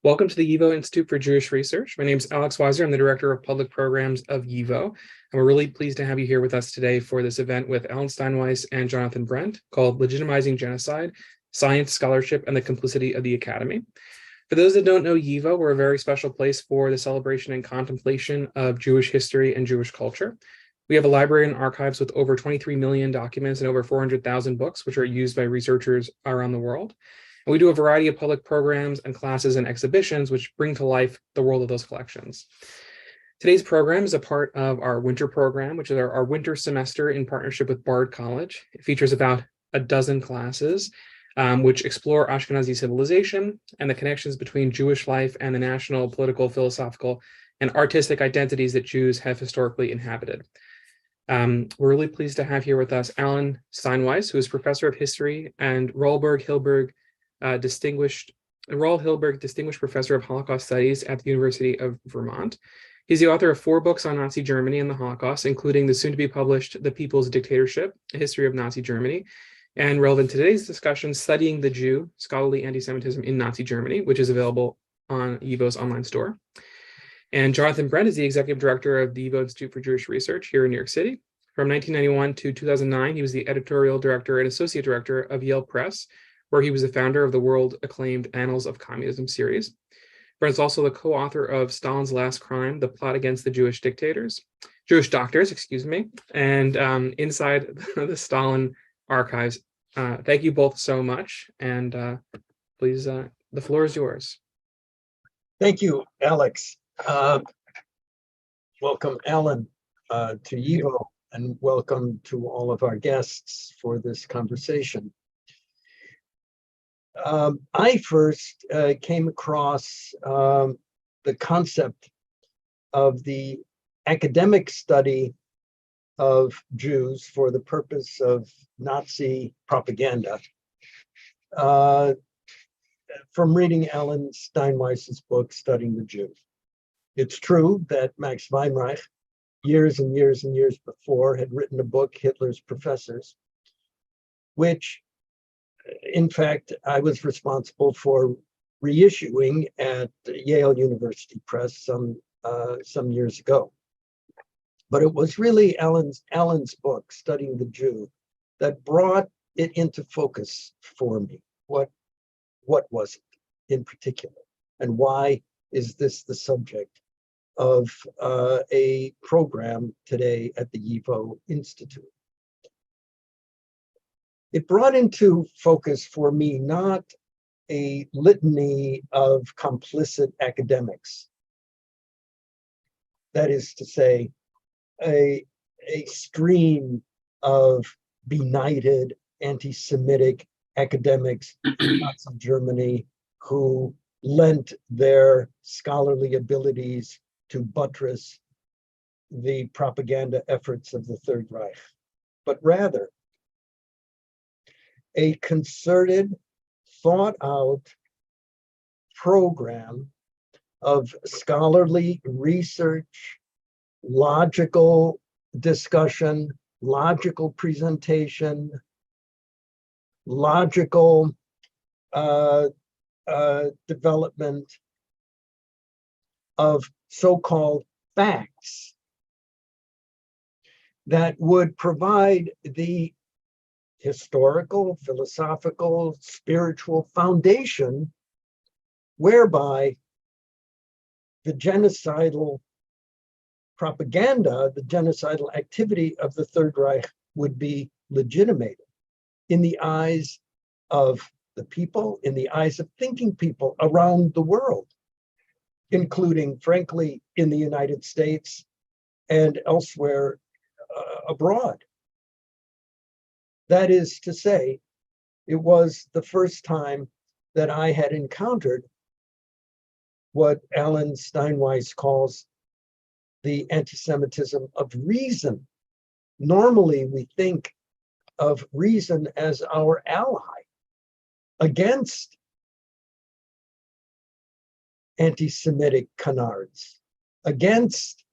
Welcome to the YIVO Institute for Jewish Research. My name is Alex Weiser. I'm the Director of Public Programs of YIVO, and we're really pleased to have you here with us today for this event with Alan Steinweis and Jonathan Brent called Legitimizing Genocide, Science, Scholarship, and the Complicity of the Academy. For those that don't know YIVO, we're a very special place for the celebration and contemplation of Jewish history and Jewish culture. We have a library and archives with over 23 million documents and over 400,000 books, which are used by researchers around the world. And we do a variety of public programs and classes and exhibitions which bring to life the world of those collections. Today's program is a part of our winter program, which is our winter semester in partnership with Bard College. It features about a dozen classes which explore Ashkenazi civilization and the connections between Jewish life and the national, political, philosophical, and artistic identities that Jews have historically inhabited. We're really pleased to have here with us Alan Steinweis, who is Professor of History, and Raul Hilberg, Distinguished Professor of Holocaust Studies at the University of Vermont. He's the author of 4 books on Nazi Germany and the Holocaust, including the soon-to-be-published The People's Dictatorship, A History of Nazi Germany, and relevant to today's discussion, Studying the Jew, Scholarly Antisemitism in Nazi Germany, which is available on YIVO's online store. And Jonathan Brent is the Executive Director of the YIVO Institute for Jewish Research here in New York City. From 1991 to 2009, he was the Editorial Director and Associate Director of Yale Press, where he was the founder of the world-acclaimed Annals of Communism series. Brent's also the co-author of Stalin's Last Crime, The Plot Against the Jewish Doctors, and Inside the Stalin Archives. Thank you both so much, and please, the floor is yours. Thank you, Alex. Welcome, Alan, to YIVO, and welcome to all of our guests for this conversation. I first came across the concept of the academic study of Jews for the purpose of Nazi propaganda from reading Alan Steinweis's book, Studying the Jew. It's true that Max Weinreich, years and years and years before, had written a book, Hitler's Professors, which in fact, I was responsible for reissuing at Yale University Press some years ago. But it was really Alan's book, Studying the Jew, that brought it into focus for me. What was it in particular? And why is this the subject of a program today at the YIVO Institute? It brought into focus for me not a litany of complicit academics. That is to say, a stream of benighted anti-Semitic academics in Nazi Germany who lent their scholarly abilities to buttress the propaganda efforts of the Third Reich, but rather a concerted, thought-out program of scholarly research, logical discussion, logical presentation, logical development of so-called facts that would provide the historical, philosophical, spiritual foundation whereby the genocidal propaganda, the genocidal activity of the Third Reich would be legitimated in the eyes of the people, in the eyes of thinking people around the world, including, frankly, in the United States and elsewhere abroad. That is to say, it was the first time that I had encountered what Alan Steinweis calls the anti-Semitism of reason. Normally, we think of reason as our ally against anti-Semitic canards, against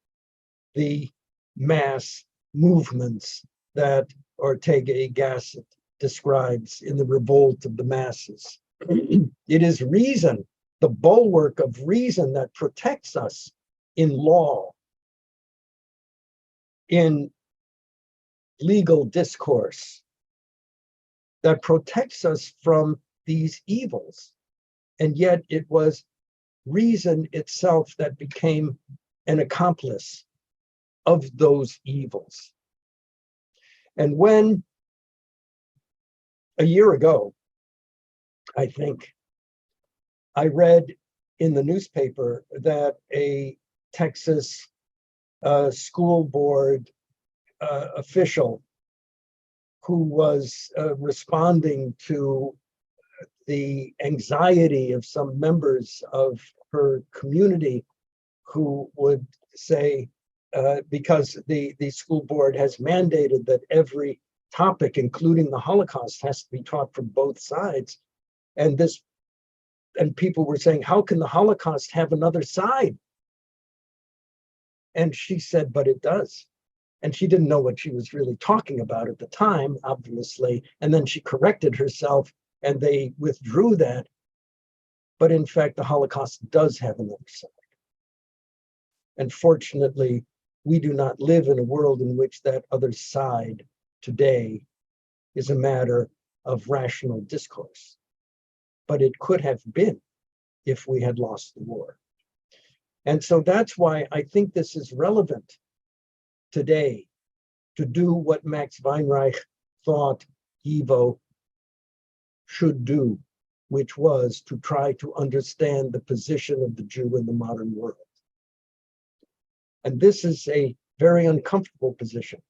the mass movements that Ortega Gasset describes in The Revolt of the Masses. It is reason the bulwark of reason that protects us in law, in legal discourse, that protects us from these evils. And yet it was reason itself that became an accomplice of those evils. And when a year ago, I think, I read in the newspaper that a Texas school board official who was responding to the anxiety of some members of her community who would say, because the school board has mandated that every topic, including the Holocaust, has to be taught from both sides. And people were saying, how can the Holocaust have another side? And she said, but it does. And she didn't know what she was really talking about at the time, obviously. And then she corrected herself and they withdrew that. But in fact, the Holocaust does have another side. And fortunately, we do not live in a world in which that other side today is a matter of rational discourse. But it could have been if we had lost the war. And so that's why I think this is relevant today to do what Max Weinreich thought YIVO should do, which was to try to understand the position of the Jew in the modern world. And this is a very uncomfortable position,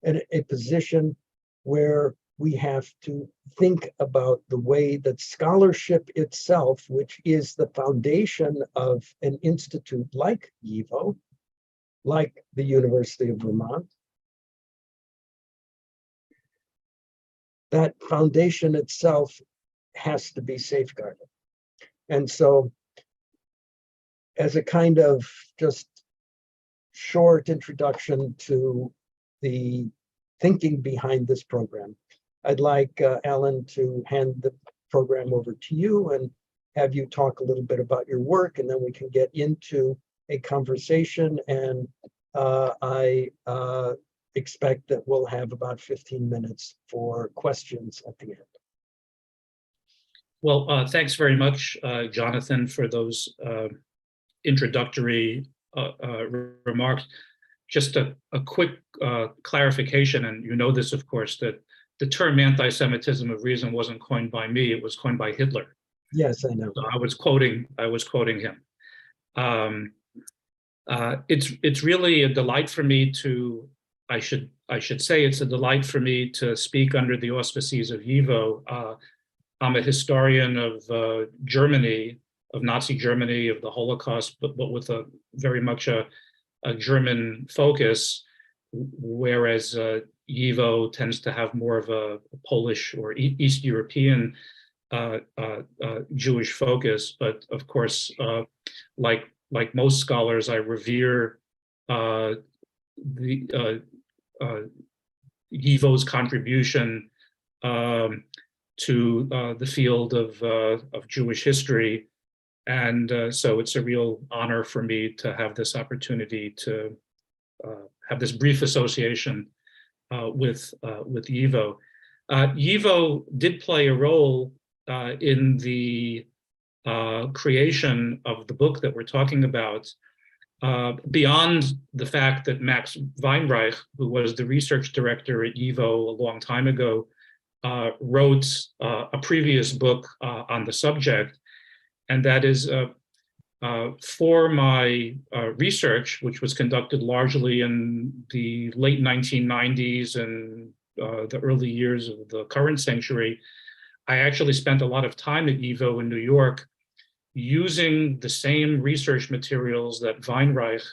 and a position where we have to think about the way that scholarship itself, which is the foundation of an institute like YIVO, like the University of Vermont, that foundation itself has to be safeguarded. And so, as a kind of just short introduction to the thinking behind this program, I'd like Alan to hand the program over to you and have you talk a little bit about your work, and then we can get into a conversation. And I expect that we'll have about 15 minutes for questions at the end. Well, thanks very much, Jonathan, for those introductory remarks. Just a quick clarification, and you know this, of course, that the term anti-Semitism of reason wasn't coined by me; it was coined by Hitler. Yes, I know. So I was quoting him. It's really a delight for me to. I should say it's a delight for me to speak under the auspices of YIVO. I'm a historian of Germany, of Nazi Germany, of the Holocaust, but with a very much a German focus, whereas YIVO tends to have more of a Polish or East European Jewish focus. But of course, like most scholars, I revere YIVO's contribution to the field of Jewish history. And so it's a real honor for me to have this opportunity to have this brief association with YIVO. YIVO did play a role in the creation of the book that we're talking about, beyond the fact that Max Weinreich, who was the research director at YIVO a long time ago, wrote a previous book on the subject. And that is for my research, which was conducted largely in the late 1990s and the early years of the current century. I actually spent a lot of time at YIVO in New York using the same research materials that Weinreich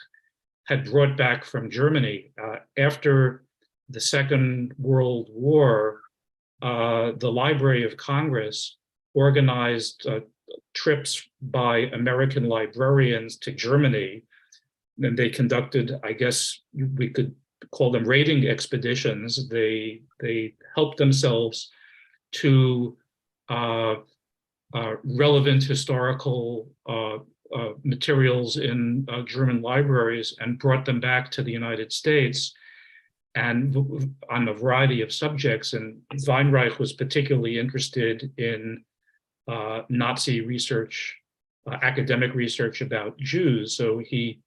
had brought back from Germany. After the Second World War, the Library of Congress organized trips by American librarians to Germany. And they conducted, I guess we could call them raiding expeditions. They helped themselves to relevant historical materials in German libraries and brought them back to the United States, and on a variety of subjects. And Weinreich was particularly interested in Nazi research, academic research about Jews. So he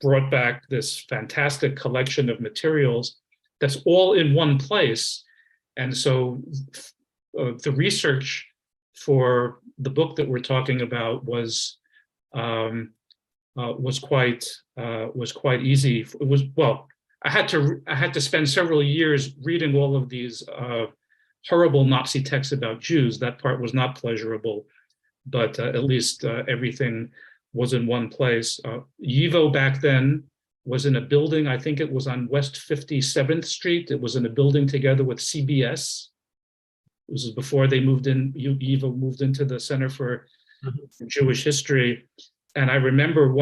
brought back this fantastic collection of materials that's all in one place. And so the research for the book that we're talking about was quite easy. It was, well, I had to spend several years reading all of these horrible Nazi texts about Jews. That part was not pleasurable, but at least everything was in one place. YIVO back then was in a building, I think it was on West 57th Street. It was in a building together with CBS. This was before they moved in, YIVO moved into the Center for Jewish History. And I remember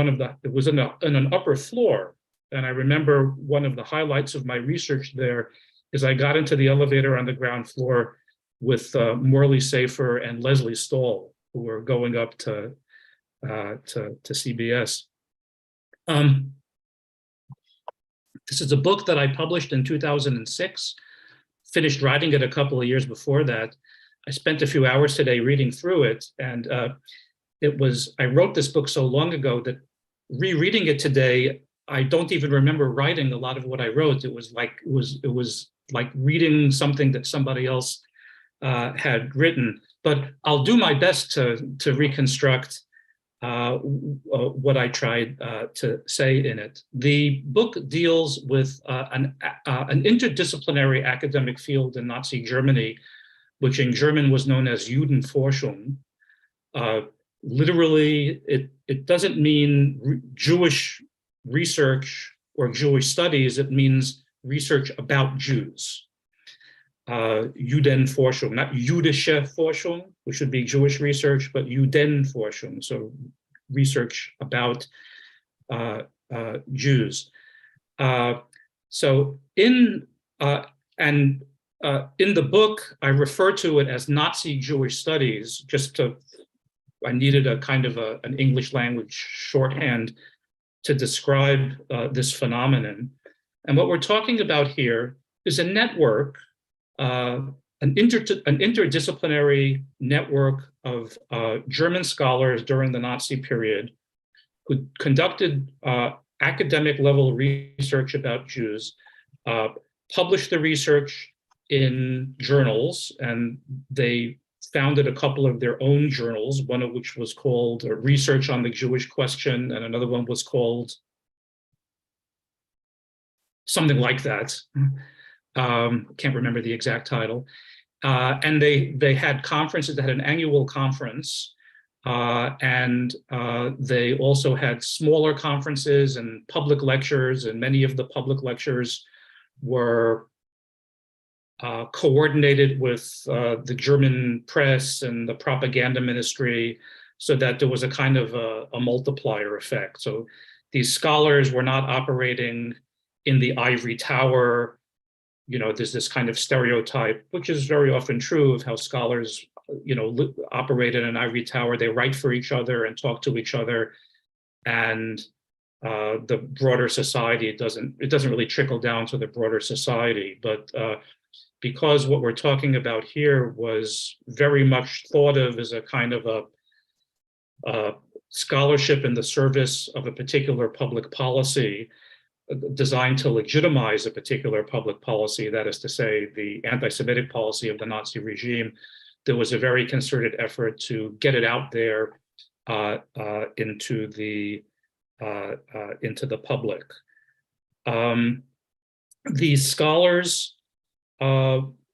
it was in an upper floor. And I remember one of the highlights of my research there is I got into the elevator on the ground floor with Morley Safer and Leslie Stahl, who were going up to CBS. This is a book that I published in 2006, finished writing it a couple of years before that. I spent a few hours today reading through it, and I wrote this book so long ago that rereading it today, I don't even remember writing a lot of what I wrote. It was like reading something that somebody else had written. But I'll do my best to reconstruct what I tried to say in it. The book deals with an interdisciplinary academic field in Nazi Germany, which in German was known as Judenforschung. Literally, it doesn't mean Jewish research or Jewish studies. It means research about Jews. Judenforschung, not jüdische Forschung, which should be Jewish research, but Judenforschung, so research about Jews. So in the book, I refer to it as Nazi Jewish studies, I needed a kind of an English language shorthand to describe this phenomenon. And what we're talking about here is a network, an interdisciplinary network of German scholars during the Nazi period who conducted academic level research about Jews, published the research in journals, and they founded a couple of their own journals, one of which was called Research on the Jewish Question, and another one was called something like that. Can't remember the exact title. And they had conferences, they had an annual conference, and they also had smaller conferences and public lectures, and many of the public lectures were coordinated with the German press and the propaganda ministry, so that there was a kind of a multiplier effect. So these scholars were not operating in the ivory tower. You know, there's this kind of stereotype, which is very often true, of how scholars, operate in an ivory tower. They write for each other and talk to each other, and the broader society, it doesn't really trickle down to the broader society. But because what we're talking about here was very much thought of as a kind of a scholarship in the service of a particular public policy, designed to legitimize a particular public policy, that is to say, the anti-Semitic policy of the Nazi regime, there was a very concerted effort to get it out there into the public. These scholars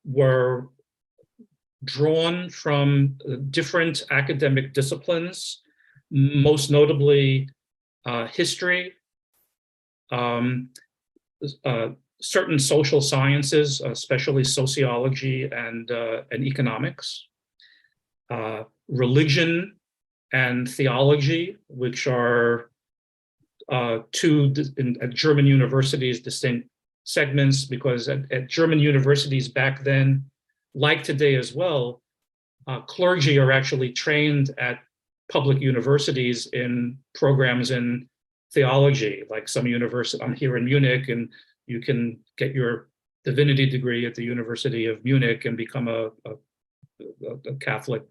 were drawn from different academic disciplines, most notably history, certain social sciences, especially sociology and economics, religion and theology, which are two at German universities distinct segments, because at German universities back then, like today as well, clergy are actually trained at public universities in programs in theology, like some university. I'm here in Munich, and you can get your divinity degree at the University of Munich and become a Catholic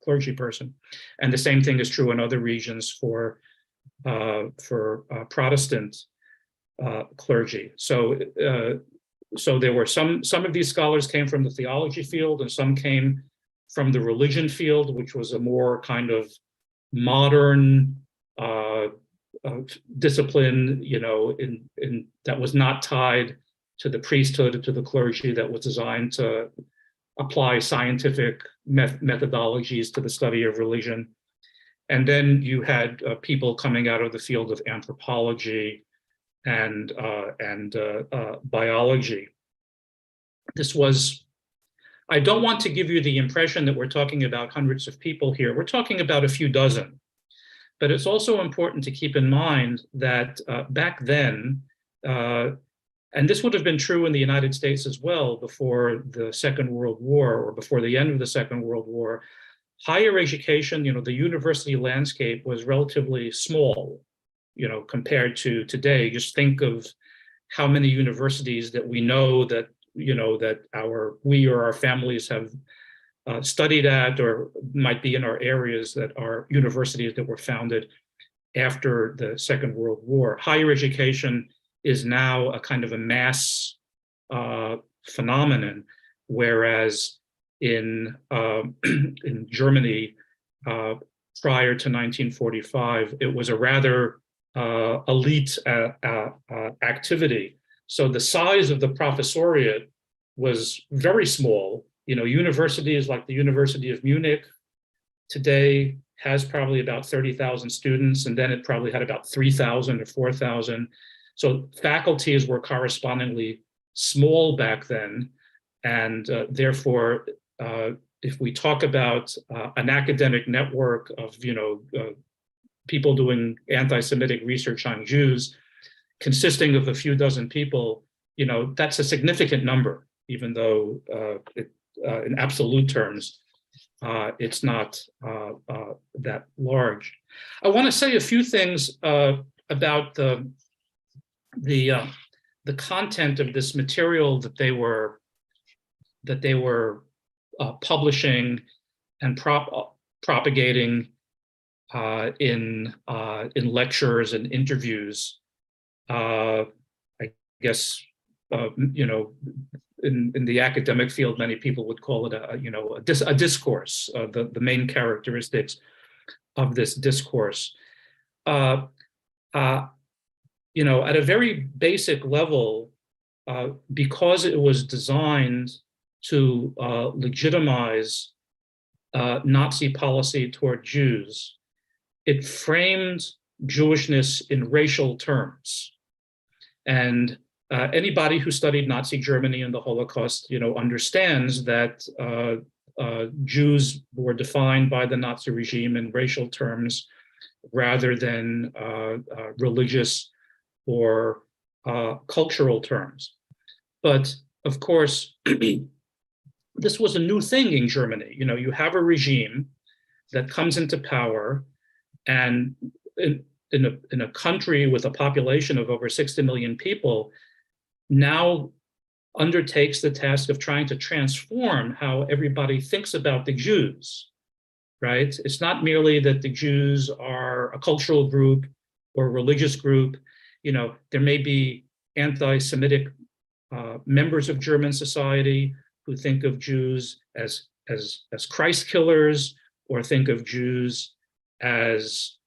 clergy person. And the same thing is true in other regions for Protestant clergy. So there were some of these scholars came from the theology field, and some came from the religion field, which was a more kind of modern discipline, in that was not tied to the priesthood, to the clergy, that was designed to apply scientific methodologies to the study of religion. And then you had people coming out of the field of anthropology and biology. This was, I don't want to give you the impression that we're talking about hundreds of people here. We're talking about a few dozen. But it's also important to keep in mind that back then, and this would have been true in the United States as well before the Second World War, or before the end of the Second World War, higher education, the university landscape was relatively small, compared to today. Just think of how many universities that we know that, that we or our families have studied at, or might be in our areas, that are universities that were founded after the Second World War. Higher education is now a kind of a mass phenomenon, whereas in Germany prior to 1945, it was a rather elite activity. So the size of the professoriate was very small. Universities like the University of Munich today has probably about 30,000 students, and then it probably had about 3,000 or 4,000. So faculties were correspondingly small back then, and therefore, if we talk about an academic network of people doing anti-Semitic research on Jews, consisting of a few dozen people, that's a significant number, even though in absolute terms, it's not that large. I want to say a few things about the content of this material that they were publishing and propagating in lectures and interviews. I guess in the academic field, many people would call it a discourse. The main characteristics of this discourse. At a very basic level, because it was designed to legitimize Nazi policy toward Jews, it framed Jewishness in racial terms. And anybody who studied Nazi Germany and the Holocaust, understands that Jews were defined by the Nazi regime in racial terms rather than religious or cultural terms. But of course, this was a new thing in Germany. You have a regime that comes into power, and in a country with a population of over 60 million people, now undertakes the task of trying to transform how everybody thinks about the Jews, right? It's not merely that the Jews are a cultural group or a religious group. There may be anti-Semitic members of German society who think of Jews as Christ killers, or think of Jews as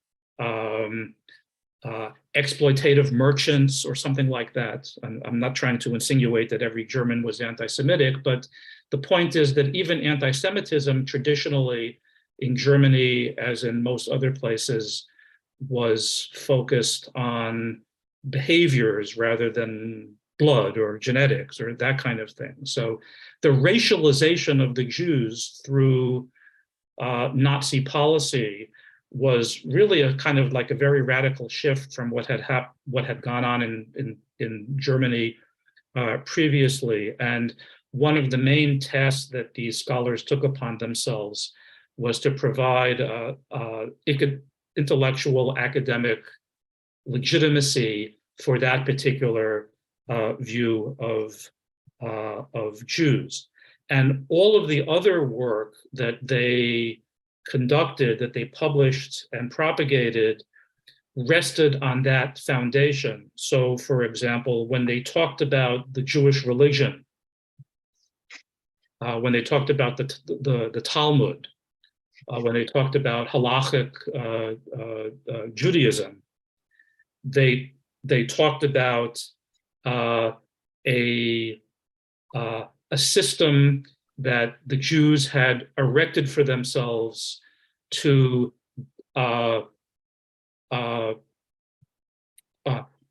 exploitative merchants or something like that. I'm not trying to insinuate that every German was anti-Semitic, but the point is that even anti-Semitism traditionally in Germany, as in most other places, was focused on behaviors rather than blood or genetics or that kind of thing. So the racialization of the Jews through Nazi policy was really a kind of like a very radical shift from what had gone on in Germany previously. And one of the main tasks that these scholars took upon themselves was to provide intellectual academic legitimacy for that particular view of Jews. And all of the other work that they conducted, that they published and propagated, rested on that foundation. So, for example, when they talked about the Jewish religion, when they talked about the Talmud, when they talked about halachic Judaism, they talked about a system that the Jews had erected for themselves to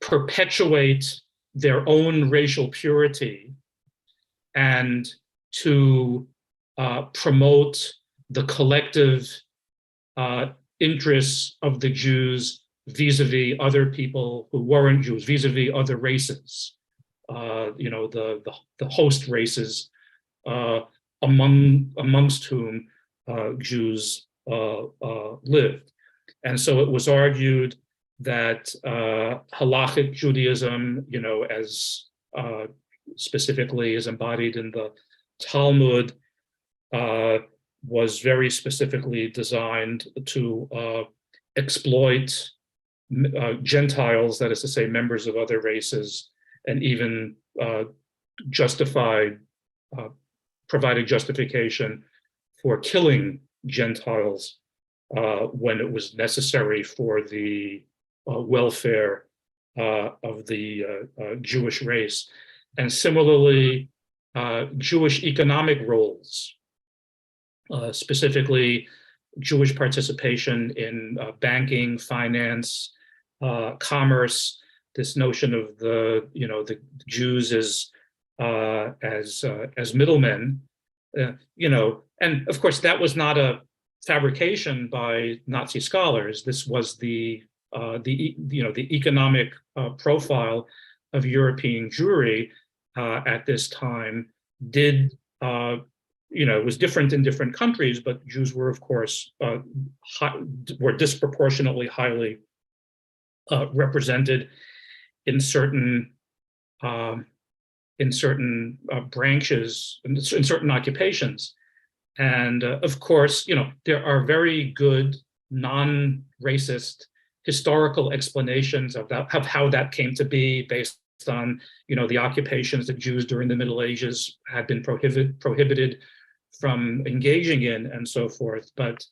perpetuate their own racial purity and to promote the collective interests of the Jews vis-a-vis other people who weren't Jews, vis-a-vis other races, the host races, amongst whom Jews lived. And so it was argued that halachic Judaism, as specifically is embodied in the Talmud, was very specifically designed to exploit Gentiles, that is to say, members of other races, and even provided justification for killing Gentiles when it was necessary for the welfare of the Jewish race. And similarly, Jewish economic roles, specifically Jewish participation in banking, finance, commerce, this notion of the Jews as middlemen, and of course that was not a fabrication by Nazi scholars. This was the economic profile of European Jewry at this time. It was different in different countries, but Jews were, of course, were disproportionately highly represented in certain branches, in certain occupations. And of course, there are very good non-racist historical explanations of how that came to be, based on the occupations that Jews during the Middle Ages had been prohibited from engaging in, and so forth. But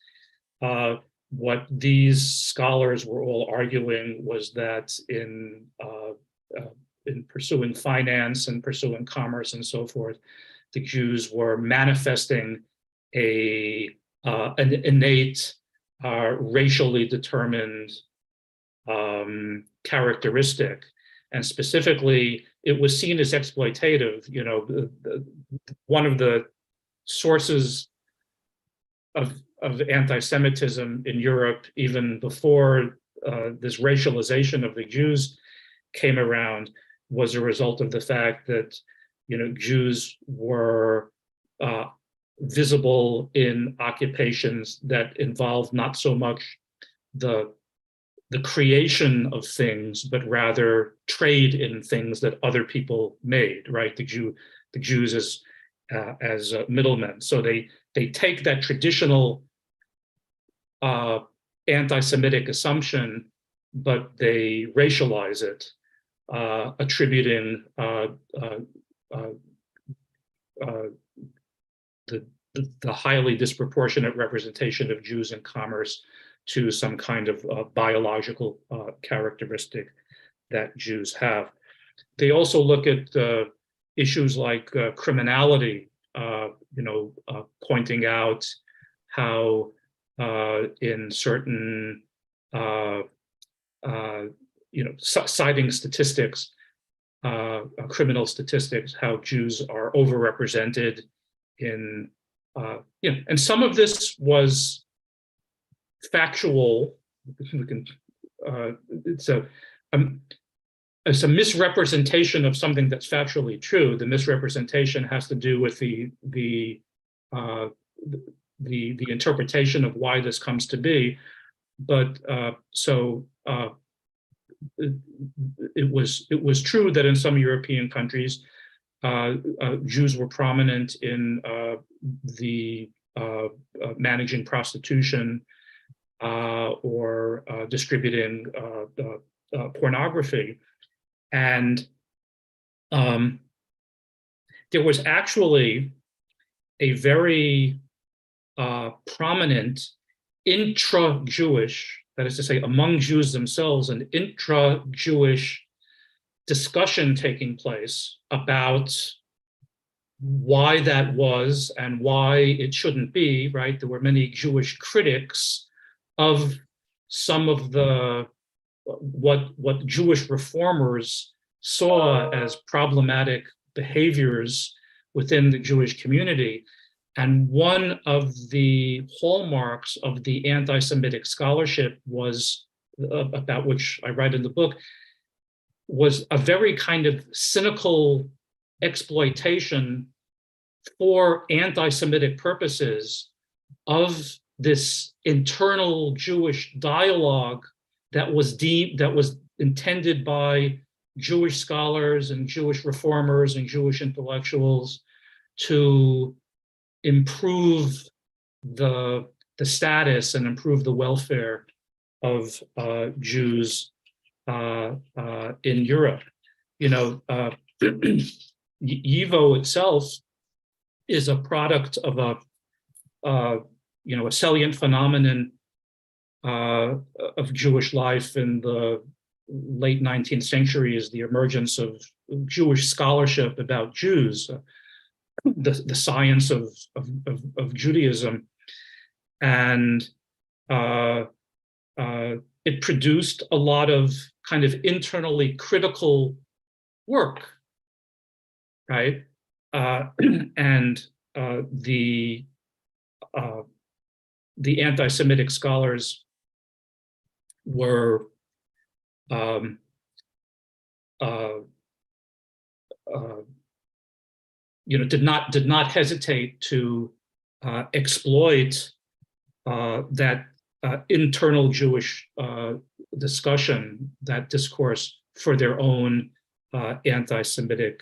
what these scholars were all arguing was that in pursuing finance and pursuing commerce and so forth, the Jews were manifesting an innate, racially determined characteristic. And specifically, it was seen as exploitative. One of the sources of anti-Semitism in Europe, even before this racialization of the Jews came around, was a result of the fact that Jews were visible in occupations that involved not so much the creation of things, but rather trade in things that other people made, right? The Jews as middlemen. So they take that traditional anti-Semitic assumption, but they racialize it, attributing the highly disproportionate representation of Jews in commerce to some kind of biological characteristic that Jews have. They also look at issues like criminality, pointing out how in certain, citing statistics, criminal statistics, how Jews are overrepresented in, and some of this was factual. it's a misrepresentation of something that's factually true. The misrepresentation has to do with the interpretation of why this comes to be. But it was true that in some European countries, Jews were prominent in the managing prostitution or distributing pornography. And there was actually a very prominent intra-Jewish, that is to say, among Jews themselves, an intra-Jewish discussion taking place about why that was and why it shouldn't be, right? There were many Jewish critics of some of the what Jewish reformers saw as problematic behaviors within the Jewish community. And one of the hallmarks of the anti-Semitic scholarship was, about which I write in the book, was a very kind of cynical exploitation for anti-Semitic purposes of this internal Jewish dialogue that was intended by Jewish scholars and Jewish reformers and Jewish intellectuals to improve the status and improve the welfare of Jews in Europe. You know, YIVO itself is a product of a salient phenomenon of Jewish life in the late 19th century, is the emergence of Jewish scholarship about Jews, the science of Judaism, and it produced a lot of kind of internally critical work, right? And the anti-Semitic scholars were did not hesitate to exploit that internal Jewish discussion, that discourse, for their own anti-Semitic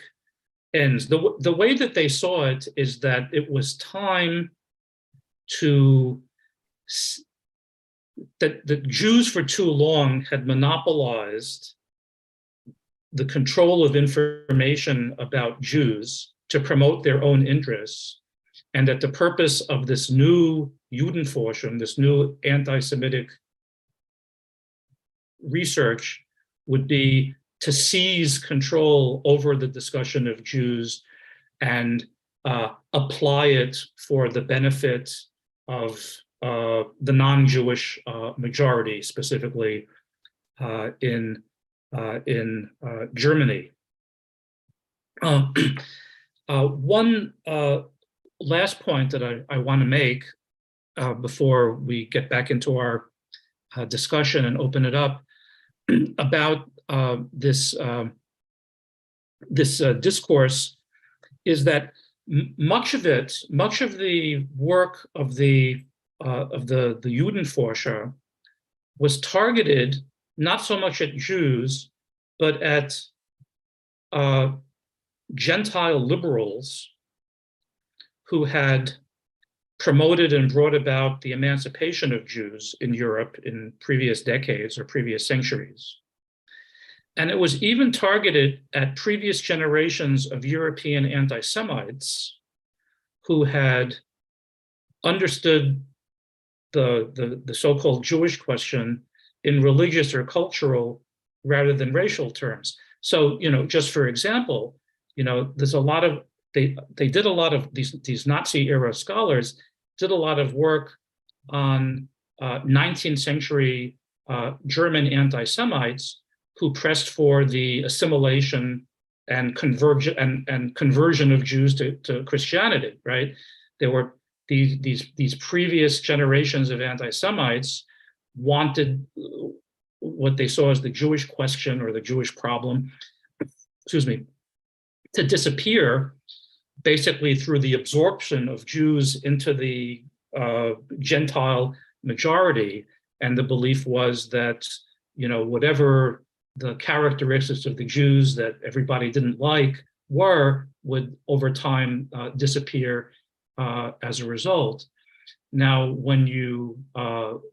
ends. The way that they saw it is that it was time that the Jews for too long had monopolized the control of information about Jews to promote their own interests, and that the purpose of this new Judenforschung, this new anti-Semitic research, would be to seize control over the discussion of Jews and apply it for the benefit of the non-Jewish majority, specifically in Germany. One last point that I want to make before we get back into our discussion and open it up about this discourse is that much of the work of the Judenforscher was targeted not so much at Jews, but at gentile liberals who had promoted and brought about the emancipation of Jews in Europe in previous decades or previous centuries. And it was even targeted at previous generations of European anti-Semites who had understood the so-called Jewish question in religious or cultural rather than racial terms. So, just for example, there's a lot of, they did a lot of, these Nazi era scholars did a lot of work on 19th century German anti-Semites who pressed for the assimilation and conversion of Jews to Christianity, right? There were these previous generations of anti-Semites wanted what they saw as the Jewish question or the Jewish problem, excuse me, to disappear basically through the absorption of Jews into the gentile majority. And the belief was that, whatever the characteristics of the Jews that everybody didn't like would over time disappear as a result. Now, when you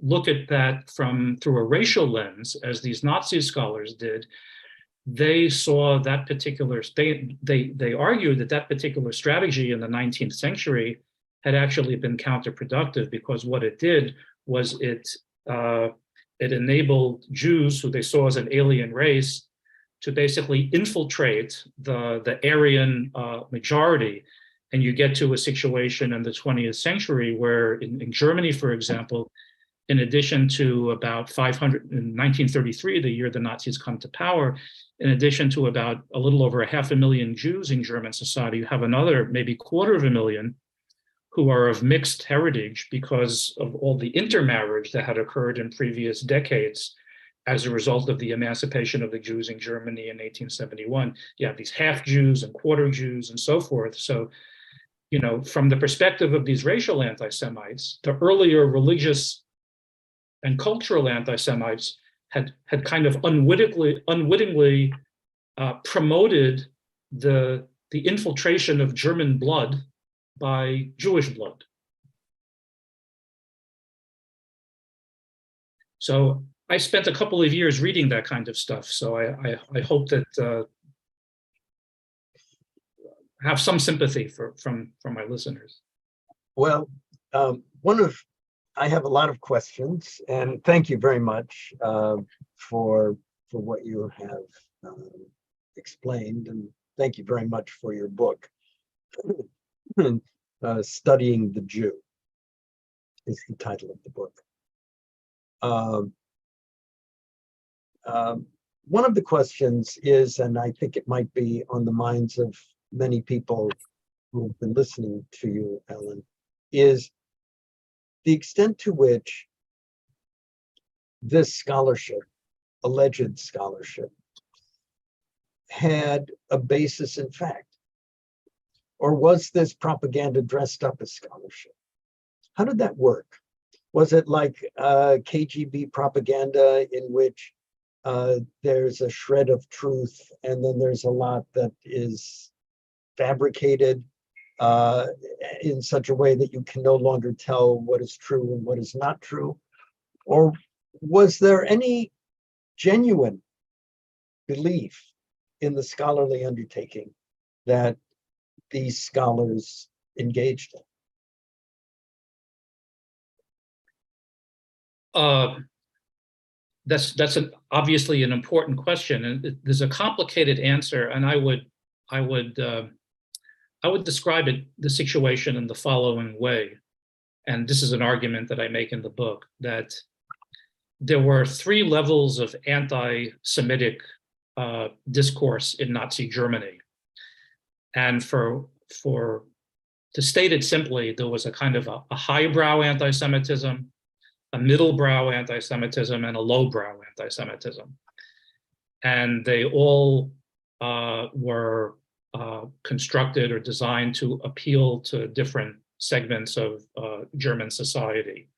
look at that through a racial lens, as these Nazi scholars did, they saw that particular, they argued that particular strategy in the 19th century had actually been counterproductive, because what it did was it enabled Jews, who they saw as an alien race, to basically infiltrate the Aryan majority. And you get to a situation in the 20th century where in Germany, for example, in addition to about 500, in 1933, the year the Nazis come to power, in addition to about a little over 500,000 Jews in German society, you have another maybe 250,000 who are of mixed heritage because of all the intermarriage that had occurred in previous decades as a result of the emancipation of the Jews in Germany in 1871. You have these half Jews and quarter Jews and so forth. So, from the perspective of these racial anti-Semites, the earlier religious and cultural anti-Semites had kind of unwittingly promoted the infiltration of German blood by Jewish blood. So I spent a couple of years reading that kind of stuff. So I hope that have some sympathy from my listeners. Well, I have a lot of questions, and thank you very much for what you have explained, and thank you very much for your book. Studying the Jew is the title of the book. One of the questions is, and I think it might be on the minds of many people who have been listening to you, Alan, is the extent to which this scholarship, alleged scholarship, had a basis in fact. Or was this propaganda dressed up as scholarship? How did that work? Was it like KGB propaganda in which there's a shred of truth and then there's a lot that is fabricated in such a way that you can no longer tell what is true and what is not true? Or was there any genuine belief in the scholarly undertaking that these scholars engaged in? That's obviously an important question, and there's a complicated answer. And I would describe the situation in the following way, and this is an argument that I make in the book, that there were 3 levels of anti-Semitic discourse in Nazi Germany. And to state it simply, there was a kind of a highbrow anti-Semitism, a middlebrow anti-Semitism, and a lowbrow anti-Semitism. And they all were constructed or designed to appeal to different segments of German society.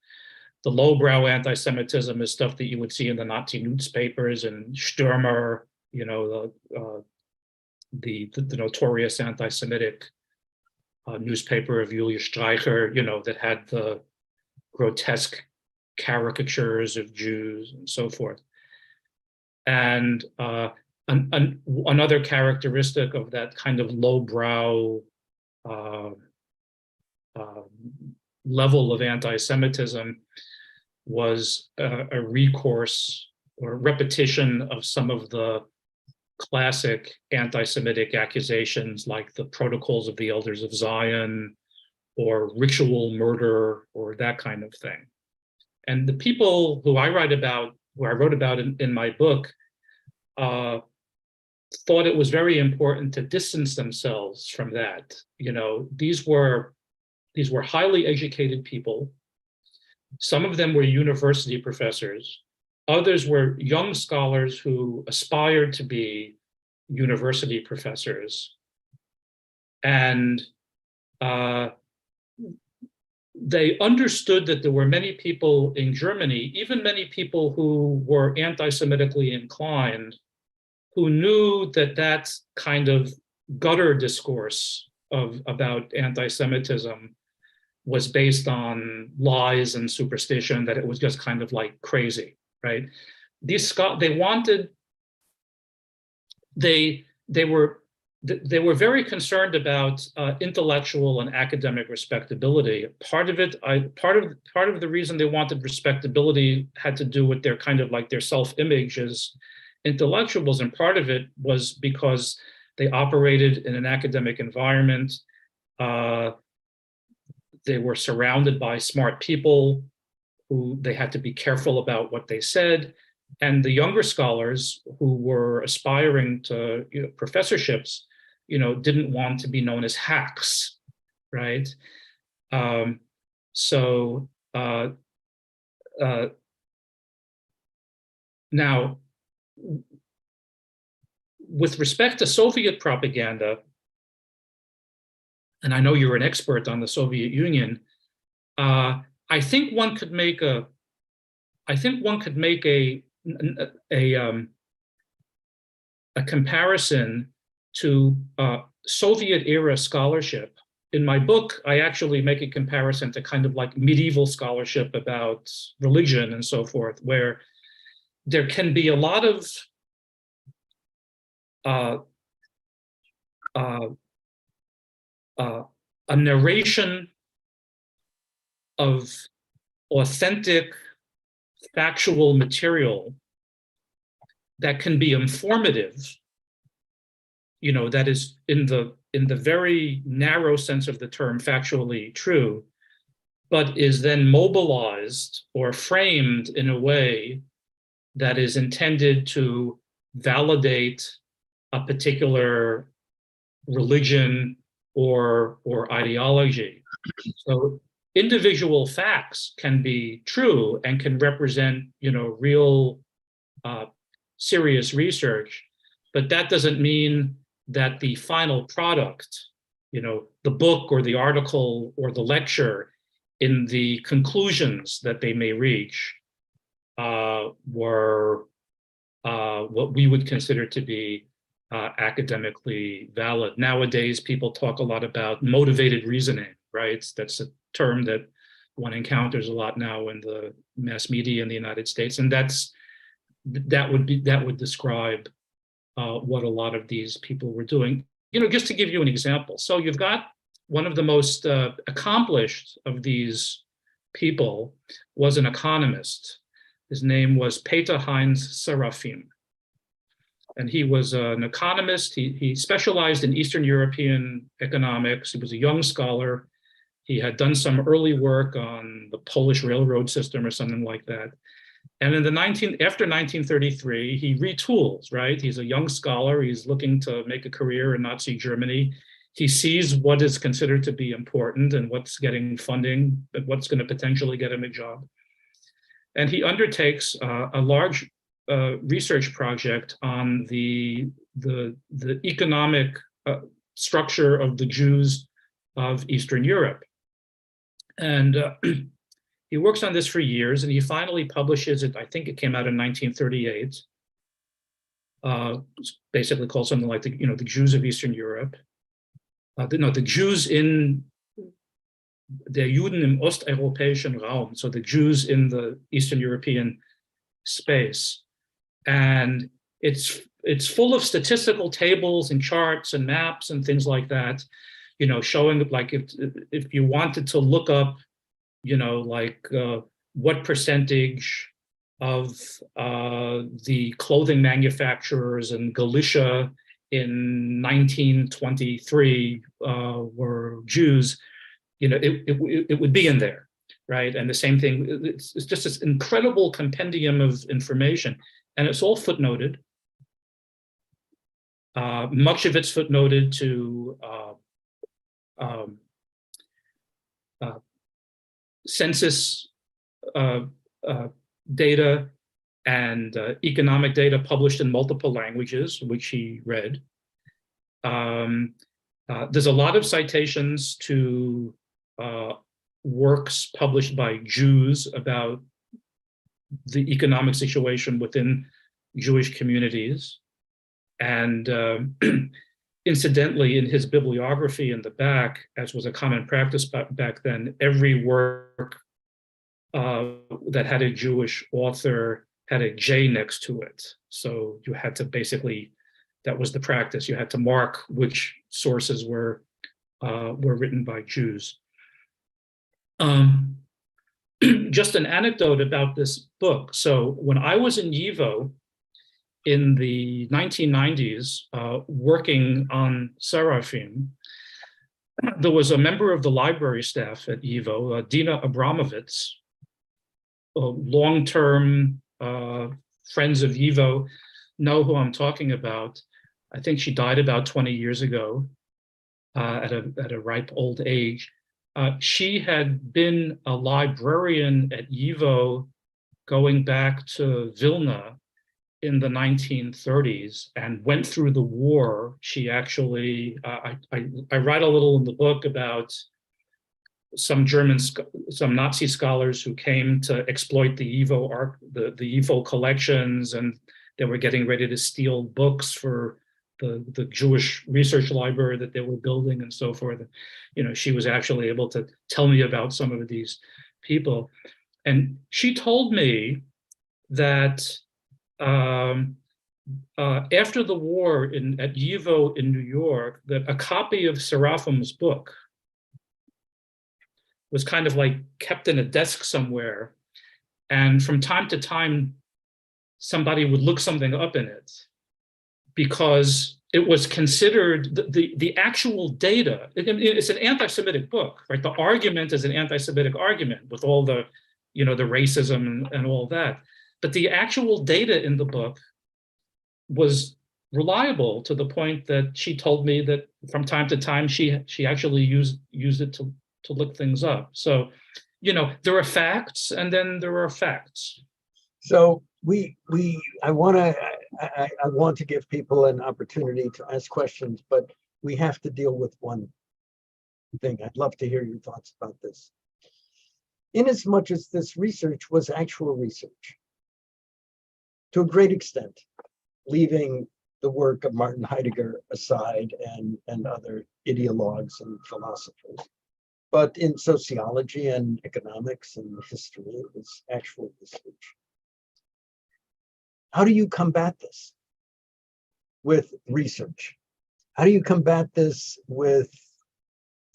The lowbrow anti-Semitism is stuff that you would see in the Nazi newspapers and Stürmer, the notorious anti-Semitic newspaper of Julius Streicher, that had the grotesque caricatures of Jews and so forth. And another characteristic of that kind of lowbrow level of anti-Semitism was a recourse or repetition of some of the classic anti-Semitic accusations, like the Protocols of the Elders of Zion or ritual murder or that kind of thing. And the people who I wrote about in my book thought it was very important to distance themselves from that. These were highly educated people. Some of them were university professors. Others were young scholars who aspired to be university professors. And they understood that there were many people in Germany, even many people who were anti-Semitically inclined, who knew that that kind of gutter discourse about anti-Semitism was based on lies and superstition, that it was just kind of like crazy, right? They were very concerned about intellectual and academic respectability. Part of the reason they wanted respectability had to do with their kind of like their self-image as intellectuals, and part of it was because they operated in an academic environment. They were surrounded by smart people who they had to be careful about what they said. And the younger scholars who were aspiring to professorships, didn't want to be known as hacks, right? Now, with respect to Soviet propaganda, and I know you're an expert on the Soviet Union, I think one could make a comparison to Soviet era scholarship. In my book, I actually make a comparison to kind of like medieval scholarship about religion and so forth, where there can be a lot of a narration of authentic, factual material that can be informative, that is in the very narrow sense of the term factually true, but is then mobilized or framed in a way that is intended to validate a particular religion or ideology. So individual facts can be true and can represent, real serious research, but that doesn't mean that the final product, the book or the article or the lecture, in the conclusions that they may reach, were what we would consider to be academically valid. Nowadays, people talk a lot about motivated reasoning, right? That's a term that one encounters a lot now in the mass media in the United States, and that would describe what a lot of these people were doing. Just to give you an example, so you've got one of the most accomplished of these people was an economist. His name was Peter Heinz Seraphim. And he was an economist. He specialized in Eastern European economics. He was a young scholar. He had done some early work on the Polish railroad system or something like that. And after 1933, he retools, right? He's a young scholar. He's looking to make a career in Nazi Germany. He sees what is considered to be important and what's getting funding, and what's going to potentially get him a job. And he undertakes a large research project on the economic structure of the Jews of Eastern Europe. And he works on this for years, and he finally publishes it. I think it came out in 1938. Basically called something like the Jews of Eastern Europe. The Jews in der Juden im osteuropäischen Raum, so the Jews in the Eastern European space. And it's full of statistical tables and charts and maps and things like that, showing like if you wanted to look up, what percentage of the clothing manufacturers in Galicia in 1923 were Jews, it would be in there, right? And the same thing, it's just this incredible compendium of information, and it's all footnoted. Much of it's footnoted to census data. and economic data published in multiple languages, which he read. There's a lot of citations to works published by Jews about the economic situation within Jewish communities. And incidentally, in his bibliography in the back, as was a common practice back then, every work that had a Jewish author had a J next to it. So you had to basically, that was the practice. You had to mark which sources were written by Jews. Just an anecdote about this book. So when I was in YIVO in the 1990s, working on Seraphim, there was a member of the library staff at YIVO, Dina Abramovitz, long-term friends of YIVO know who I'm talking about. I think she died about 20 years ago at a ripe old age. She had been a librarian at YIVO going back to Vilna in the 1930s and went through the war. She actually, I write a little in the book about some Nazi scholars who came to exploit the YIVO collections, and they were getting ready to steal books for the Jewish research library that they were building and so forth. You know, she was actually able to tell me about some of these people. And she told me that after the war at YIVO in New York, that a copy of Seraphim's book was kind of like kept in a desk somewhere. And from time to time, somebody would look something up in it because it was considered the actual data. It's an anti-Semitic book, right? The argument is an anti-Semitic argument with all the, the racism and all that. But the actual data in the book was reliable to the point that she told me that from time to time she actually used it to look things up. So, there are facts and then there are facts. So I want to give people an opportunity to ask questions, but we have to deal with one thing. I'd love to hear your thoughts about this. Inasmuch as this research was actual research, to a great extent, leaving the work of Martin Heidegger aside and other ideologues and philosophers, but in sociology and economics and history, it was actual research. How do you combat this with research? How do you combat this with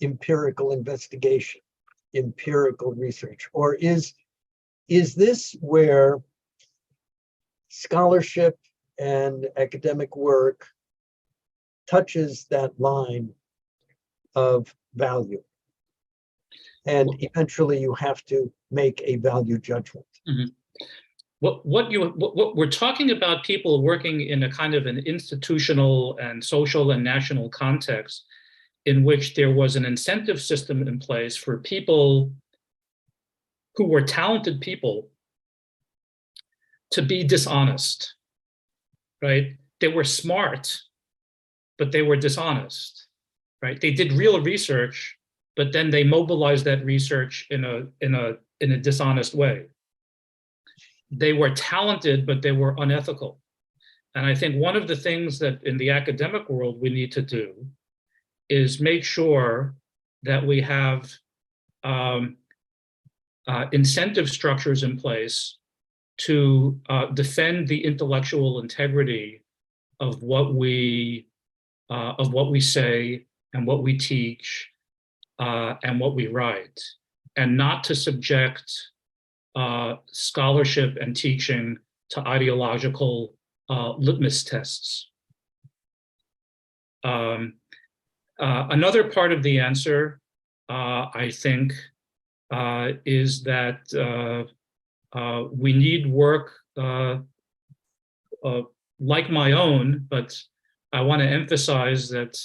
empirical investigation, empirical research? Or is this where scholarship and academic work touches that line of value? And eventually you have to make a value judgment. Mm-hmm. What we're talking about, people working in a kind of an institutional and social and national context in which there was an incentive system in place for people who were talented people to be dishonest, right? They were smart, but they were dishonest, right? They did real research, but then they mobilized that research in a dishonest way. They were talented, but they were unethical. And I think one of the things that in the academic world we need to do is make sure that we have incentive structures in place to defend the intellectual integrity of what we say and what we teach and what we write, and not to subject scholarship and teaching to ideological litmus tests. Another part of the answer, I think, is that we need work like my own, but I want to emphasize that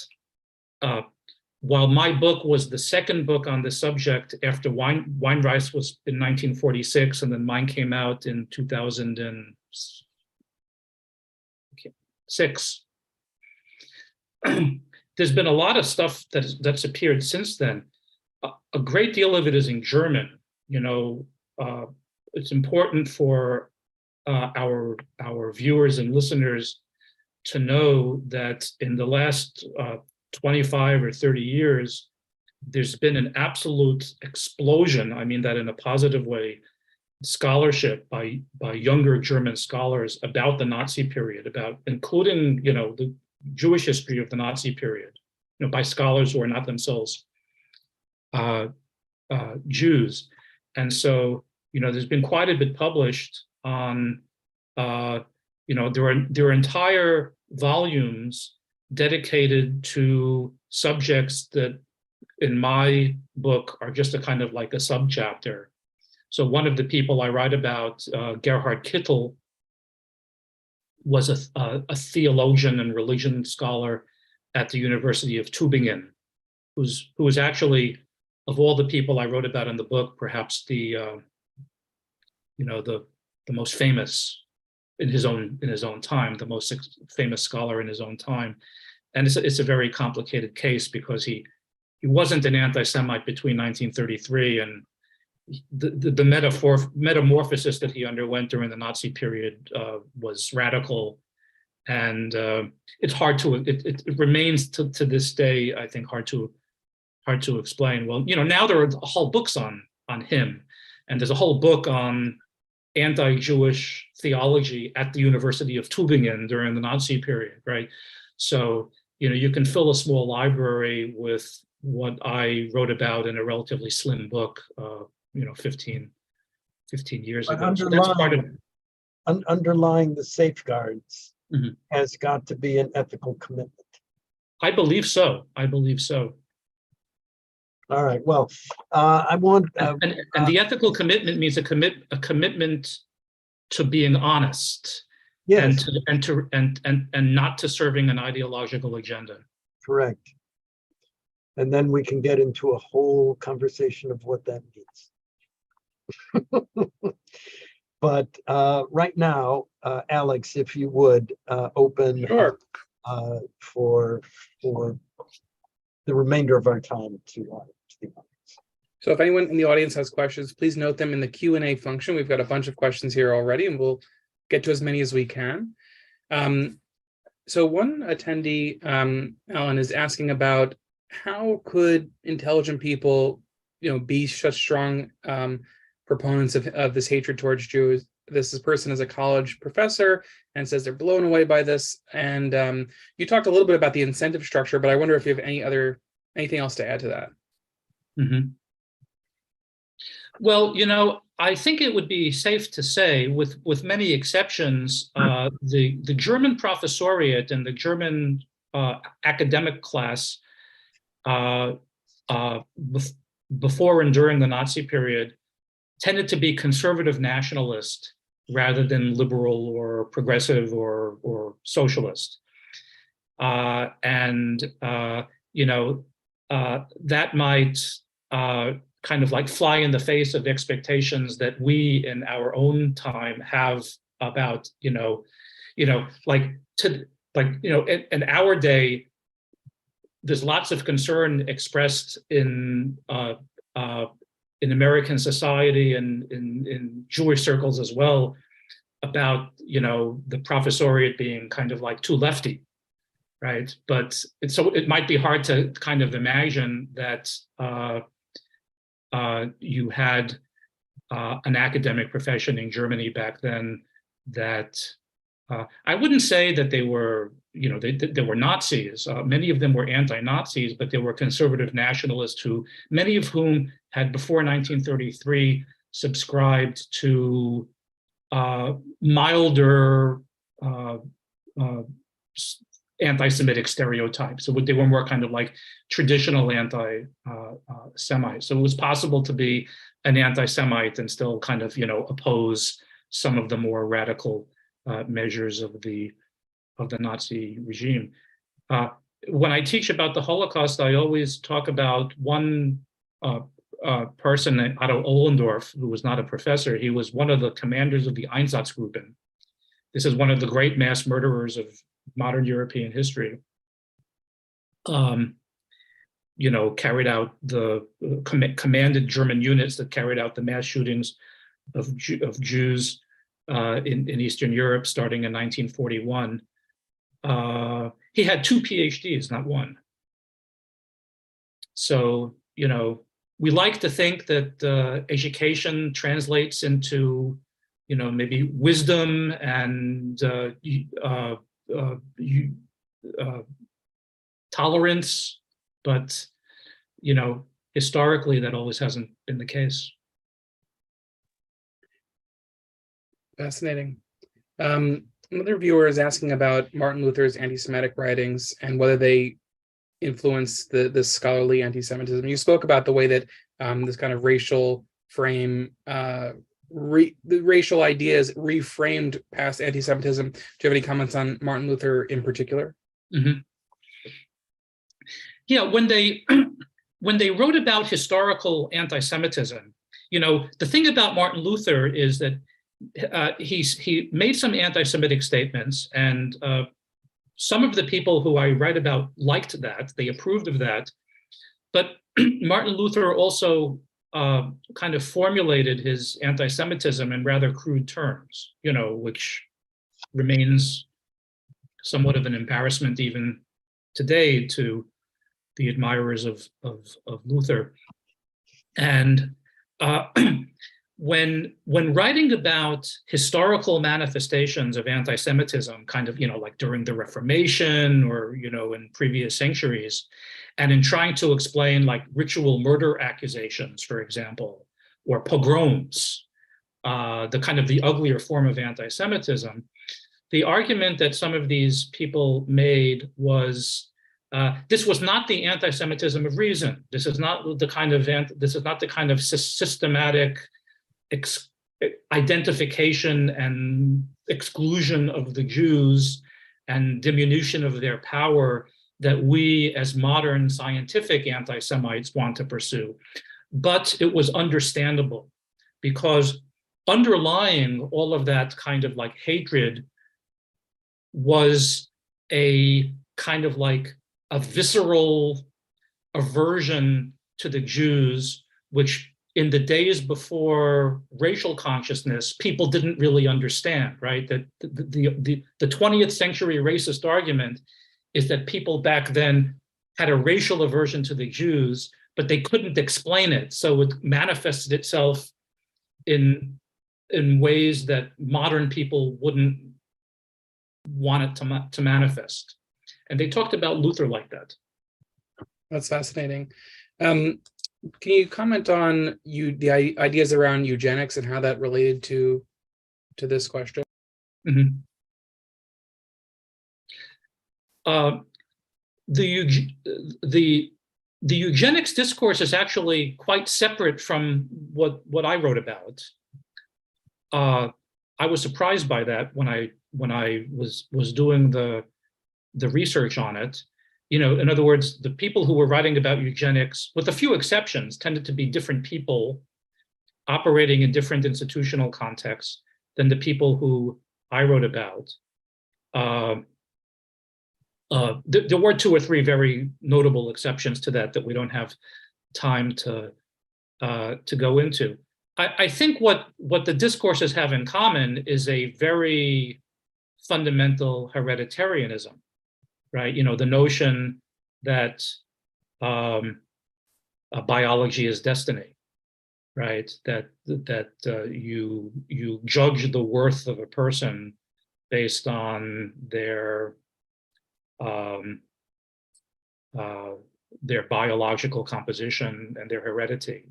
while my book was the second book on the subject after Weinreis was in 1946, and then mine came out in 2006. There's been a lot of stuff that's appeared since then. A great deal of it is in German. It's important for our viewers and listeners to know that in the last 25 or 30 years, there's been an absolute explosion, I mean that in a positive way, scholarship by younger German scholars about the Nazi period, about including, the Jewish history of the Nazi period, by scholars who are not themselves Jews. And so, there's been quite a bit published on, there are entire volumes dedicated to subjects that in my book are just a kind of like a subchapter. So one of the people I write about, Gerhard Kittel, was a theologian and religion scholar at the University of Tübingen, who was actually, of all the people I wrote about in the book, perhaps the most famous in his own time, the most famous scholar in his own time. And it's a very complicated case because he wasn't an anti-Semite between 1933 and the metamorphosis that he underwent during the Nazi period was radical, and it's hard to it remains to this day, I think, hard to explain. Well, now there are whole books on him, and there's a whole book on anti-Jewish theology at the University of Tübingen during the Nazi period, right? So you can fill a small library with what I wrote about in a relatively slim book, 15 years ago. So that's part of underlying the safeguards Mhm. has got to be an ethical commitment. I believe so. All right. Well, I want and the ethical commitment means a commitment to being honest, yes, and not to serving an ideological agenda. correct. And then we can get into a whole conversation of what that means. But right now, Alex, if you would open Sure. for the remainder of our time to the audience. So if anyone in the audience has questions, please note them in the Q&A function. We've got a bunch of questions here already, and we'll get to as many as we can. So one attendee, Alan, is asking about how could intelligent people, be such strong proponents of this hatred towards Jews. This person is a college professor and says they're blown away by this. And you talked a little bit about the incentive structure, but I wonder if you have anything else to add to that. Mm-hmm. Well, I think it would be safe to say, with many exceptions, the German professoriate and the German academic class before and during the Nazi period tended to be conservative nationalist rather than liberal or progressive or socialist. That might kind of like fly in the face of expectations that we in our own time have about, in our day, there's lots of concern expressed in American society and in Jewish circles as well about, the professoriate being kind of like too lefty, right? But it might be hard to kind of imagine that you had an academic profession in Germany back then that I wouldn't say that they were, they were Nazis. Many of them were anti-Nazis, but they were conservative nationalists many of whom had before 1933 subscribed to milder anti-Semitic stereotypes. So they were more kind of like traditional anti-Semites. So it was possible to be an anti-Semite and still kind of, oppose some of the more radical measures of the Nazi regime. when I teach about the Holocaust, I always talk about one person, Otto Ohlendorf, who was not a professor. He was one of the commanders of the Einsatzgruppen. This is one of the great mass murderers of modern European history. Carried out commanded German units that carried out the mass shootings of Jews in Eastern Europe starting in 1941. He had 2 PhDs, not one. So, we like to think that education translates into, maybe wisdom and tolerance, but, historically that always hasn't been the case. Fascinating. Another viewer is asking about Martin Luther's anti-Semitic writings and whether they influence the scholarly anti-Semitism. You spoke about the way that this kind of racial frame, the racial ideas reframed past anti-Semitism. Do you have any comments on Martin Luther in particular? Mm-hmm. Yeah, when they wrote about historical anti-Semitism, the thing about Martin Luther is that he made some anti-Semitic statements, and some of the people who I write about liked that, they approved of that. But Martin Luther also kind of formulated his anti-Semitism in rather crude terms, which remains somewhat of an embarrassment even today to the admirers of Luther. And when writing about historical manifestations of anti-Semitism, kind of, like during the Reformation or, in previous centuries, and in trying to explain like ritual murder accusations, for example, or pogroms, the uglier form of anti-Semitism, the argument that some of these people made was this was not the anti-Semitism of reason. This is not the kind of systematic identification and exclusion of the Jews and diminution of their power that we as modern scientific anti-Semites want to pursue. But it was understandable because underlying all of that kind of like hatred was a kind of like a visceral aversion to the Jews, which in the days before racial consciousness, people didn't really understand, right? That the 20th century racist argument is that people back then had a racial aversion to the Jews, but they couldn't explain it. So it manifested itself in ways that modern people wouldn't want it to manifest. And they talked about Luther like that. That's fascinating. Can you comment on the ideas around eugenics and how that related to this question? Mm-hmm. The eugenics discourse is actually quite separate from what I wrote about. I was surprised by that when I was doing the research on it. In other words, the people who were writing about eugenics, with a few exceptions, tended to be different people operating in different institutional contexts than the people who I wrote about. There were 2 or 3 very notable exceptions to that we don't have time to go into. I think what the discourses have in common is a very fundamental hereditarianism, right? The notion that biology is destiny, right? That you judge the worth of a person based on their biological composition and their heredity.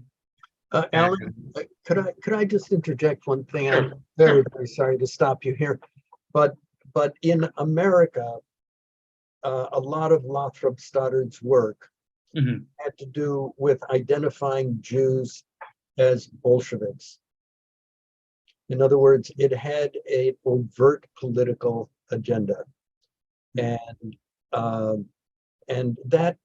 Alan, could I just interject one thing? Sure. I'm very, very sorry to stop you here, but in America, a lot of Lothrop Stoddard's work Mm-hmm. had to do with identifying Jews as Bolsheviks. In other words, it had an overt political agenda. And And that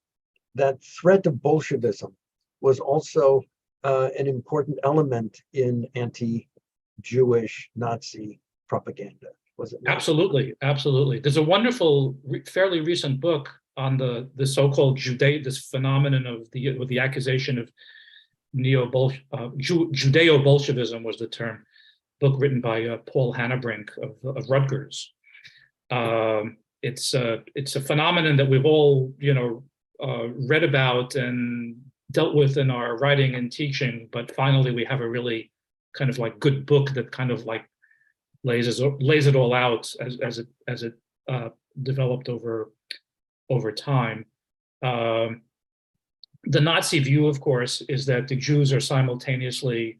threat of Bolshevism was also an important element in anti-Jewish Nazi propaganda, was it not? Absolutely, absolutely. There's a wonderful, fairly recent book on the so-called this phenomenon of the accusation of Judeo-Bolshevism was the term, book written by Paul Hannebrink of Rutgers. It's a phenomenon that we've all, read about and dealt with in our writing and teaching, but finally we have a really kind of like good book that kind of like lays it all out as it developed over time. The Nazi view, of course, is that the Jews are simultaneously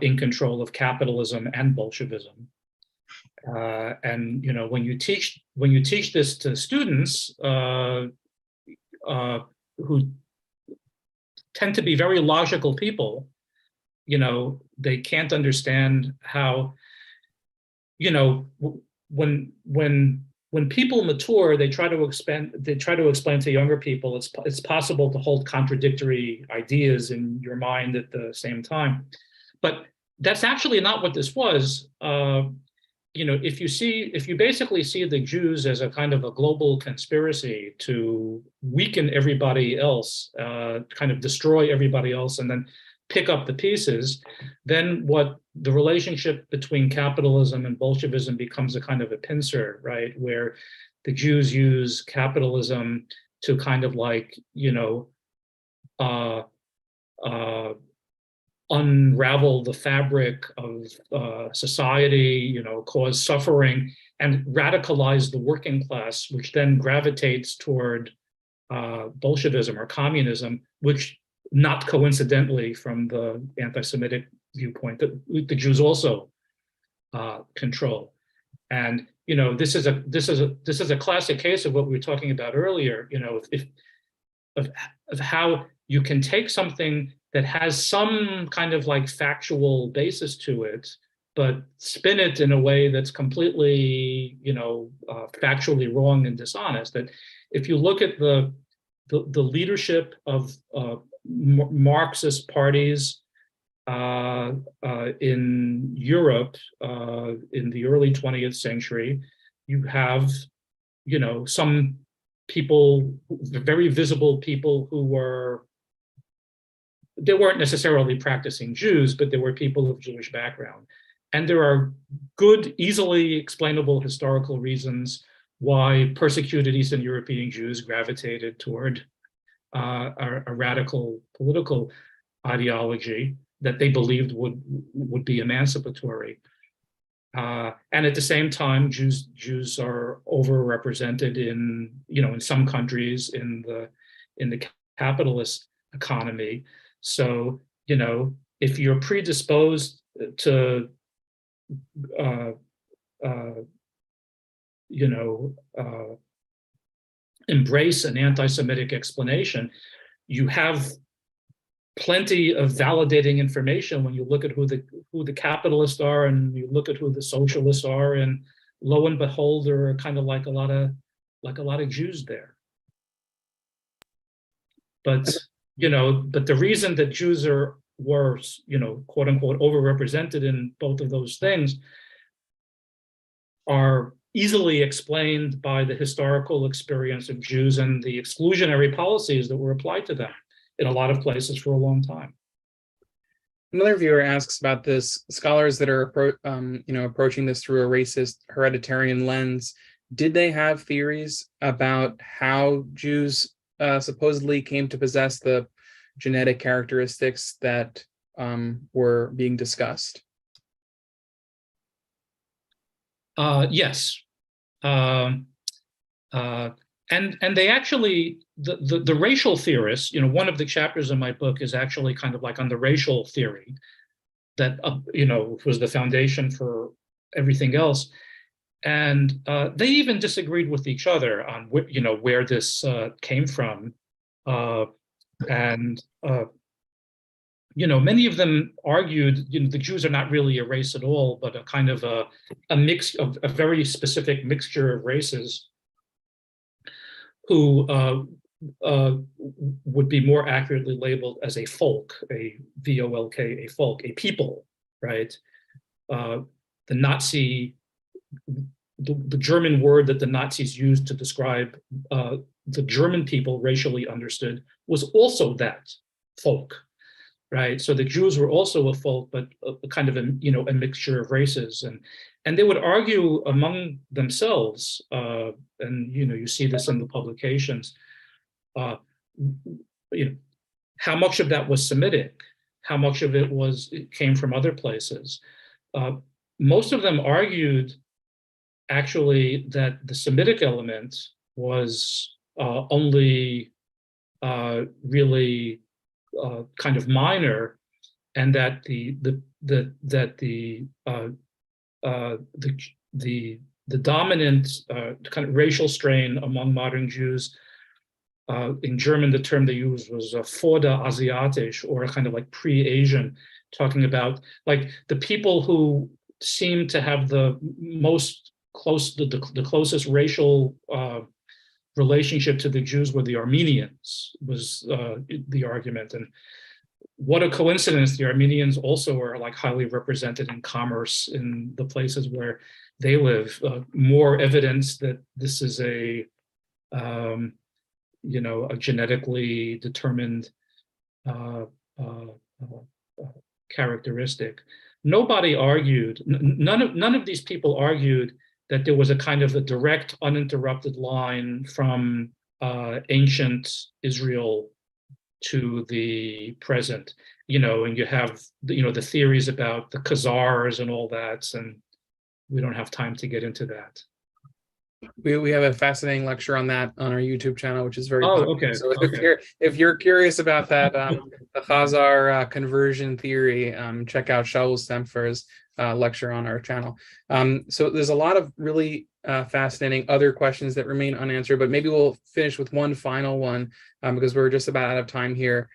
in control of capitalism and Bolshevism. And when you teach this to students who tend to be very logical people, they can't understand how, when people mature, they try to explain to younger people it's possible to hold contradictory ideas in your mind at the same time. But that's actually not what this was. If you basically see the Jews as a kind of a global conspiracy to weaken everybody else, kind of destroy everybody else, and then pick up the pieces, then what the relationship between capitalism and Bolshevism becomes a kind of a pincer, right? Where the Jews use capitalism to kind of like, unravel the fabric of society, cause suffering, and radicalize the working class, which then gravitates toward Bolshevism or communism, which, not coincidentally from the anti-Semitic viewpoint, that the Jews also control. And this is a classic case of what we were talking about earlier. Of how you can take something that has some kind of like factual basis to it, but spin it in a way that's completely, factually wrong and dishonest. That if you look at the leadership of Marxist parties in Europe in the early 20th century, you have, some people, very visible people who they weren't necessarily practicing Jews, but they were people of Jewish background. And there are good, easily explainable historical reasons why persecuted Eastern European Jews gravitated toward a radical political ideology that they believed would be emancipatory. And at the same time, Jews are overrepresented in some countries in the capitalist economy. So, if you're predisposed to, embrace an anti-Semitic explanation, you have plenty of validating information when you look at who the capitalists are and you look at who the socialists are, and lo and behold, there are kind of like a lot of Jews there. But the reason that Jews were quote unquote overrepresented in both of those things are easily explained by the historical experience of Jews and the exclusionary policies that were applied to them in a lot of places for a long time. Another viewer asks about this: scholars that are approaching this through a racist hereditarian lens, did they have theories about how Jews supposedly came to possess the genetic characteristics that were being discussed? Yes. And they actually, the racial theorists, one of the chapters in my book is actually kind of like on the racial theory that, was the foundation for everything else. And they even disagreed with each other on, where this came from. Many of them argued, the Jews are not really a race at all, but a kind of a mix of a very specific mixture of races. who would be more accurately labeled as a folk, a V-O-L-K, a folk, a people, right? The Nazi, the German word that the Nazis used to describe the German people racially understood was also that, folk, right? So the Jews were also a folk, but a kind of a mixture of races, and they would argue among themselves, and you see this in the publications. How much of that was Semitic? How much of it came from other places? Most of them argued actually that the Semitic element was only really kind of minor, and that the dominant kind of racial strain among modern Jews, in German the term they used was Vorderasiatisch, or a kind of like pre-Asian, talking about like the people who seemed to have the closest racial relationship to the Jews were the Armenians, was the argument. And what a coincidence, the Armenians also are like highly represented in commerce in the places where they live. More evidence that this is a genetically determined characteristic. Nobody argued, none of these people argued that there was a kind of a direct, uninterrupted line from ancient Israel to the present, and you have the theories about the Khazars and all that, and we don't have time to get into that. We have a fascinating lecture on that on our YouTube channel, which is very popular. Okay. So if you're curious about that, the Khazar conversion theory, check out Shaul Stemfer's lecture on our channel. So there's a lot of really fascinating other questions that remain unanswered, but maybe we'll finish with one final one because we're just about out of time here.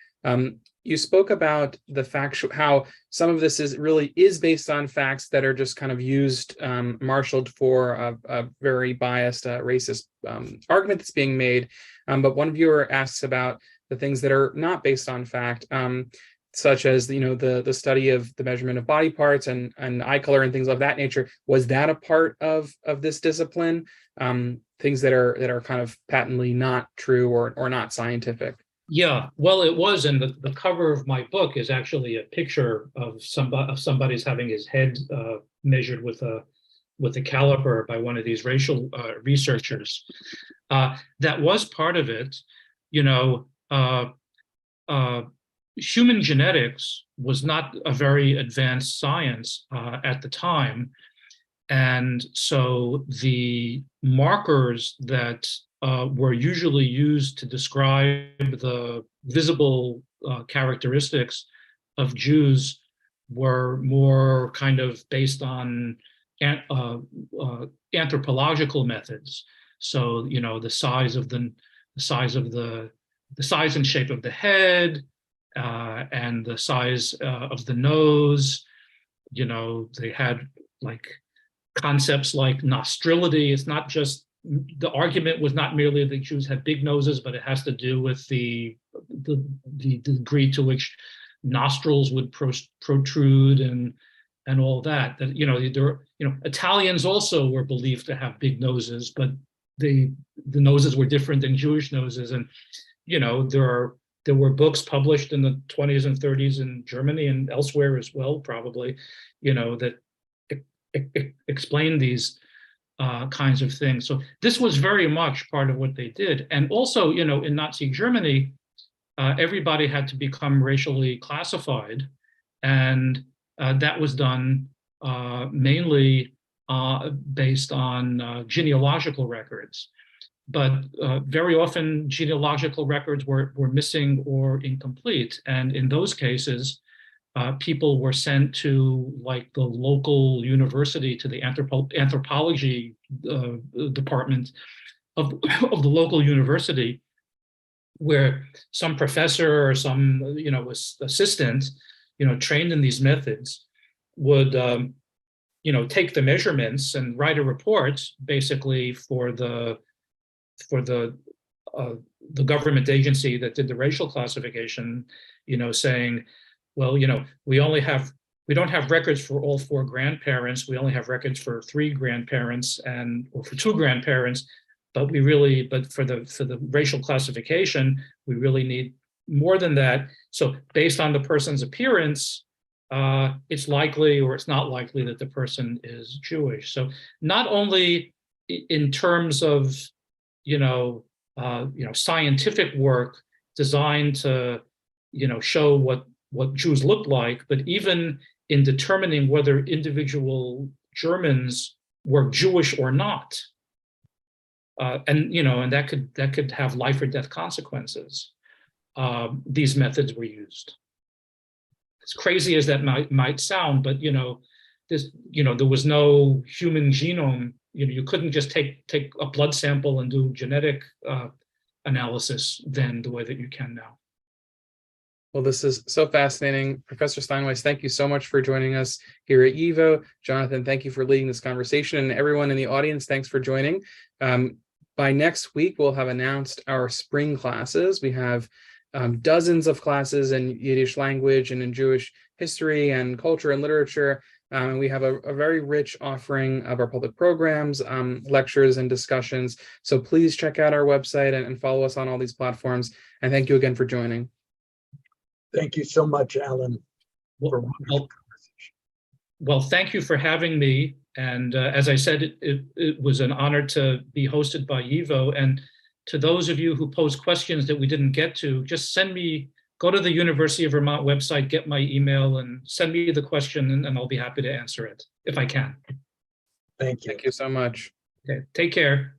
You spoke about the factual, how some of this is based on facts that are just kind of used, marshaled for a very biased, racist argument that's being made. But one viewer asks about the things that are not based on fact, such as the study of the measurement of body parts and eye color and things of that nature. Was that a part of this discipline? Things that are kind of patently not true or not scientific? Yeah, well, it was, and the cover of my book is actually a picture of somebody's having his head measured with a caliper by one of these racial researchers. That was part of it. Human genetics was not a very advanced science at the time, and so the markers that were usually used to describe the visible characteristics of Jews were more kind of based on anthropological methods. So the size and shape of the head, and the size of the nose. They had like concepts like nostrility. It's not just, the argument was not merely that Jews had big noses, but it has to do with the degree to which nostrils would protrude and all that. That Italians also were believed to have big noses, but the noses were different than Jewish noses. And there were books published in the 20s and 30s in Germany and elsewhere as well, probably, that explain these kinds of things. So this was very much part of what they did. And also, in Nazi Germany, everybody had to become racially classified. And that was done mainly based on genealogical records. But very often genealogical records were missing or incomplete. And in those cases, people were sent to like the local university, to the anthropology department of the local university, where some professor or some assistant trained in these methods would take the measurements and write a report basically for the the government agency that did the racial classification, saying, well, we don't have records for all 4 grandparents. We only have records for 3 grandparents or for 2 grandparents. But for the racial classification, we really need more than that. So based on the person's appearance, it's likely or it's not likely that the person is Jewish. So not only in terms of scientific work designed to show what Jews look like, but even in determining whether individual Germans were Jewish or not. And that could have life or death consequences. These methods were used. As crazy as that might sound, but there was no human genome. You couldn't just take a blood sample and do genetic analysis then the way that you can now. Well, this is so fascinating. Professor Steinweis, thank you so much for joining us here at YIVO. Jonathan, thank you for leading this conversation. And everyone in the audience, thanks for joining. By next week, we'll have announced our spring classes. We have dozens of classes in Yiddish language and in Jewish history and culture and literature. And we have a very rich offering of our public programs, lectures and discussions. So please check out our website and follow us on all these platforms. And thank you again for joining. Thank you so much, Alan. Well, thank you for having me. And as I said, it was an honor to be hosted by YIVO. And to those of you who posed questions that we didn't get to, just go to the University of Vermont website, get my email, and send me the question, and I'll be happy to answer it if I can. Thank you. Thank you so much. Okay, take care.